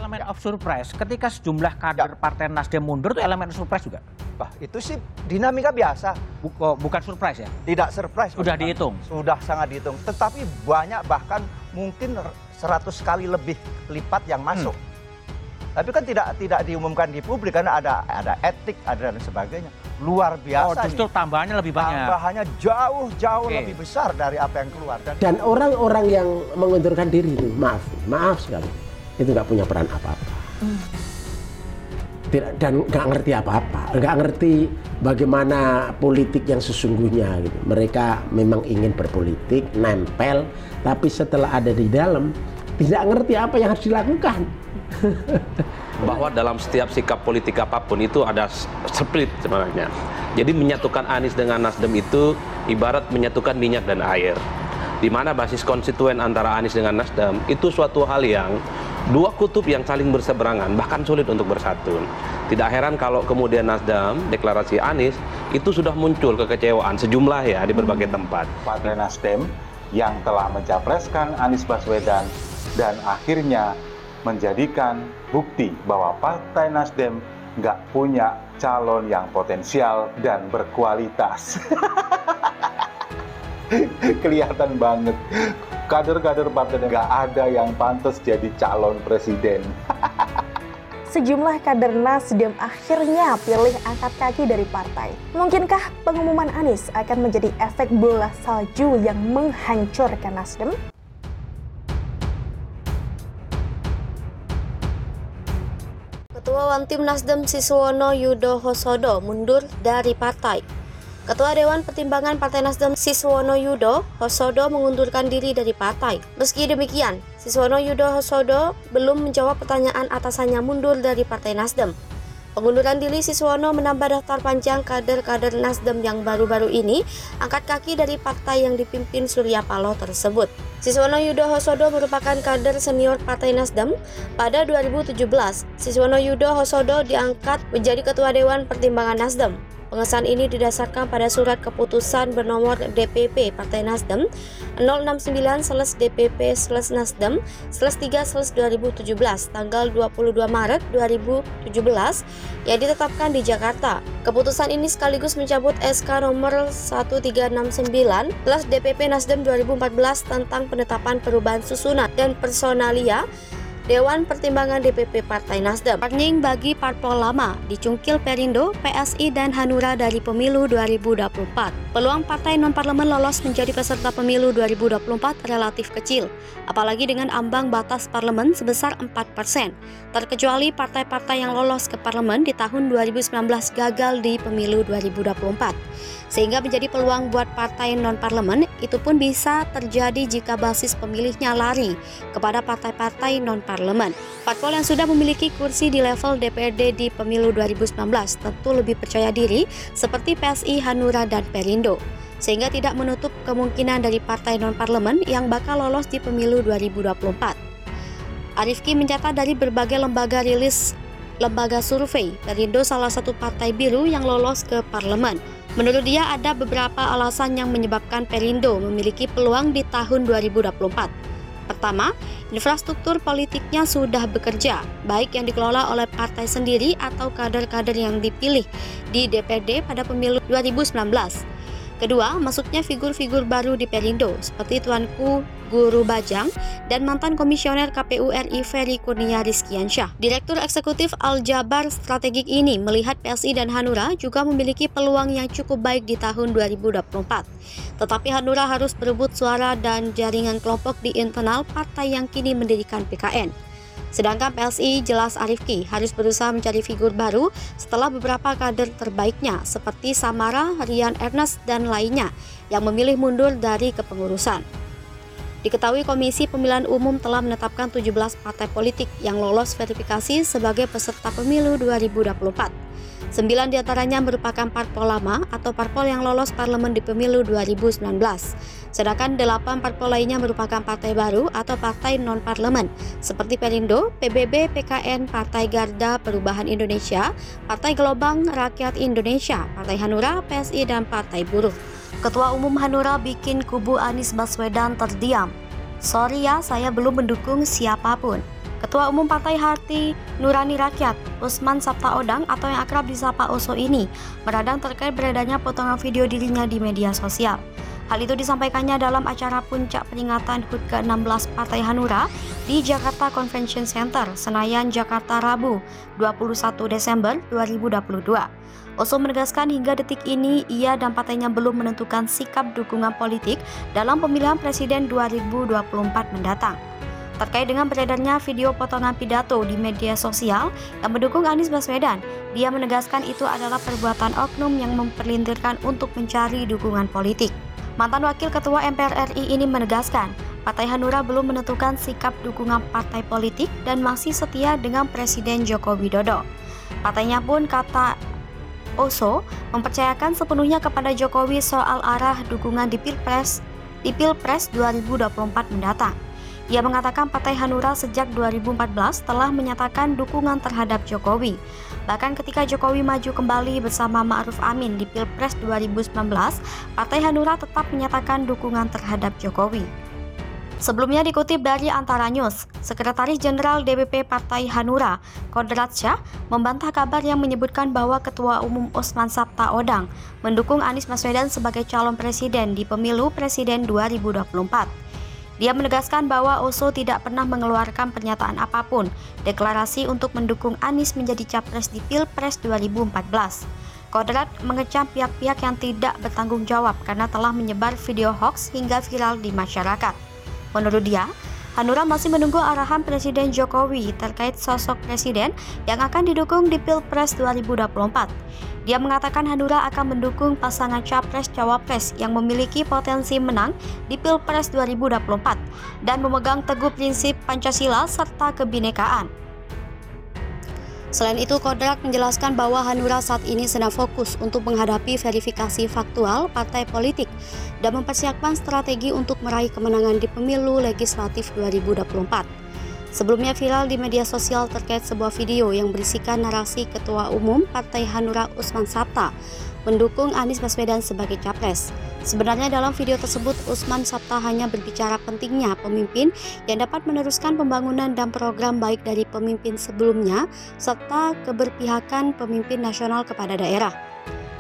elemen of surprise. Ketika sejumlah kader Partai Nasdem mundur itu elemen surprise juga? Wah, itu sih dinamika biasa. Bukan surprise ya? Tidak surprise. Sudah dihitung? Sudah sangat dihitung. Tetapi banyak, bahkan mungkin 100 kali lebih lipat yang masuk. Tapi kan tidak diumumkan di publik karena ada etik, ada dan sebagainya. Luar biasa. Justru tambahannya lebih banyak. Tambahannya jauh lebih besar dari apa yang keluar. Dan orang-orang yang mengundurkan diri itu, maaf sekali, itu nggak punya peran apa-apa. Dan nggak ngerti apa-apa, nggak ngerti bagaimana politik yang sesungguhnya gitu. Mereka memang ingin berpolitik, nempel, tapi setelah ada di dalam tidak ngerti apa yang harus dilakukan. Bahwa dalam setiap sikap politik apapun itu ada split sebenarnya. Jadi menyatukan Anies dengan Nasdem itu ibarat menyatukan minyak dan air. Di mana basis konstituen antara Anies dengan Nasdem itu suatu hal yang dua kutub yang saling berseberangan, bahkan sulit untuk bersatu. Tidak heran kalau kemudian Nasdem deklarasi Anies itu sudah muncul kekecewaan sejumlah ya di berbagai tempat. Partai Nasdem yang telah mencapreskan Anies Baswedan dan akhirnya menjadikan bukti bahwa Partai Nasdem nggak punya calon yang potensial dan berkualitas. Kelihatan banget, kader-kader partai nggak ada yang pantas jadi calon presiden. Sejumlah kader Nasdem akhirnya pilih angkat kaki dari partai. Mungkinkah pengumuman Anies akan menjadi efek bola salju yang menghancurkan Nasdem? Ketua Wantim Nasdem Siswono Yudhoyosodo mundur dari partai. Ketua Dewan Pertimbangan Partai Nasdem Siswono Yudhoyosodo mengundurkan diri dari partai. Meski demikian, Siswono Yudhoyosodo belum menjawab pertanyaan atasannya mundur dari Partai Nasdem. Pengunduran diri Siswono menambah daftar panjang kader-kader Nasdem yang baru-baru ini angkat kaki dari partai yang dipimpin Surya Paloh tersebut. Siswono Yudhoyosodo merupakan kader senior Partai Nasdem. Pada 2017, Siswono Yudhoyosodo diangkat menjadi Ketua Dewan Pertimbangan Nasdem. Pengesahan ini didasarkan pada surat keputusan bernomor DPP Partai Nasdem 069/DPP/Nasdem/3/2017 tanggal 22 Maret 2017 yang ditetapkan di Jakarta. Keputusan ini sekaligus mencabut SK nomor 1369/DPP Nasdem 2014 tentang penetapan perubahan susunan dan personalia Dewan Pertimbangan DPP Partai Nasdem. Warning bagi parpol lama, dicungkil Perindo, PSI, dan Hanura dari pemilu 2024. Peluang partai non-parlemen lolos menjadi peserta pemilu 2024 relatif kecil, apalagi dengan ambang batas parlemen sebesar 4%, terkecuali partai-partai yang lolos ke parlemen di tahun 2019 gagal di pemilu 2024. Sehingga menjadi peluang buat partai non-parlemen itu pun bisa terjadi jika basis pemilihnya lari kepada partai-partai non-parlemen. Parpol yang sudah memiliki kursi di level DPRD di pemilu 2019 tentu lebih percaya diri seperti PSI, Hanura, dan Perindo, sehingga tidak menutup kemungkinan dari partai non-parlemen yang bakal lolos di pemilu 2024. Arifki mencatat dari berbagai lembaga rilis lembaga survei, Perindo salah satu partai biru yang lolos ke parlemen. Menurut dia ada beberapa alasan yang menyebabkan Perindo memiliki peluang di tahun 2024. Pertama, infrastruktur politiknya sudah bekerja, baik yang dikelola oleh partai sendiri atau kader-kader yang dipilih di DPRD pada pemilu 2019. Kedua, masuknya figur-figur baru di Perindo seperti Tuanku Guru Bajang dan mantan komisioner KPU RI Ferry Kurnia Rizkiansyah. Direktur Eksekutif Al-Jabar Strategik ini melihat PSI dan Hanura juga memiliki peluang yang cukup baik di tahun 2024. Tetapi Hanura harus berebut suara dan jaringan kelompok di internal partai yang kini mendirikan PKN. Sedangkan PSI jelas Arifki harus berusaha mencari figur baru setelah beberapa kader terbaiknya seperti Samara, Rian Ernest, dan lainnya yang memilih mundur dari kepengurusan. Diketahui Komisi Pemilihan Umum telah menetapkan 17 partai politik yang lolos verifikasi sebagai peserta pemilu 2024. 9 diantaranya merupakan parpol lama atau parpol yang lolos parlemen di pemilu 2019. Sedangkan 8 parpol lainnya merupakan partai baru atau partai non-parlemen seperti Perindo, PBB, PKN, Partai Garda Perubahan Indonesia, Partai Gelombang Rakyat Indonesia, Partai Hanura, PSI, dan Partai Buruh. Ketua Umum Hanura bikin kubu Anies Baswedan terdiam. Sorry ya, saya belum mendukung siapapun. Ketua Umum Partai Hati Nurani Rakyat, Usman Sabtaodang atau yang akrab disapa Oso ini, meradang terkait beredarnya potongan video dirinya di media sosial. Hal itu disampaikannya dalam acara puncak peringatan HUT ke-16 Partai Hanura di Jakarta Convention Center, Senayan, Jakarta, Rabu, 21 Desember 2022. Oso menegaskan hingga detik ini ia dan partainya belum menentukan sikap dukungan politik dalam pemilihan presiden 2024 mendatang. Terkait dengan beredarnya video potongan pidato di media sosial yang mendukung Anies Baswedan, dia menegaskan itu adalah perbuatan oknum yang memperlintirkan untuk mencari dukungan politik. Mantan Wakil Ketua MPR RI ini menegaskan, Partai Hanura belum menentukan sikap dukungan partai politik dan masih setia dengan Presiden Joko Widodo. Partainya pun, kata Oso, mempercayakan sepenuhnya kepada Jokowi soal arah dukungan di Pilpres 2024 mendatang. Ia mengatakan Partai Hanura sejak 2014 telah menyatakan dukungan terhadap Jokowi. Bahkan ketika Jokowi maju kembali bersama Ma'ruf Amin di Pilpres 2019, Partai Hanura tetap menyatakan dukungan terhadap Jokowi. Sebelumnya dikutip dari Antara News, Sekretaris Jenderal DPP Partai Hanura, Kodrat Syah, membantah kabar yang menyebutkan bahwa Ketua Umum Usman Sabtaodang mendukung Anies Baswedan sebagai calon presiden di pemilu presiden 2024. Dia menegaskan bahwa Oso tidak pernah mengeluarkan pernyataan apapun, deklarasi untuk mendukung Anies menjadi capres di Pilpres 2014. Kodrat mengecam pihak-pihak yang tidak bertanggung jawab karena telah menyebar video hoax hingga viral di masyarakat. Menurut dia, Hanura masih menunggu arahan Presiden Jokowi terkait sosok presiden yang akan didukung di Pilpres 2024. Dia mengatakan Hanura akan mendukung pasangan Capres-Cawapres yang memiliki potensi menang di Pilpres 2024 dan memegang teguh prinsip Pancasila serta kebinekaan. Selain itu, Kodrat menjelaskan bahwa Hanura saat ini sedang fokus untuk menghadapi verifikasi faktual partai politik dan mempersiapkan strategi untuk meraih kemenangan di pemilu legislatif 2024. Sebelumnya viral di media sosial terkait sebuah video yang berisikan narasi Ketua Umum Partai Hanura Usman Sabta mendukung Anies Baswedan sebagai capres. Sebenarnya dalam video tersebut Usman Sabta hanya berbicara pentingnya pemimpin yang dapat meneruskan pembangunan dan program baik dari pemimpin sebelumnya serta keberpihakan pemimpin nasional kepada daerah.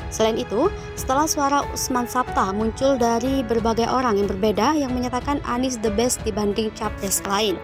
Selain itu, setelah suara Usman Sabta muncul dari berbagai orang yang berbeda yang menyatakan Anies the best dibanding capres lain.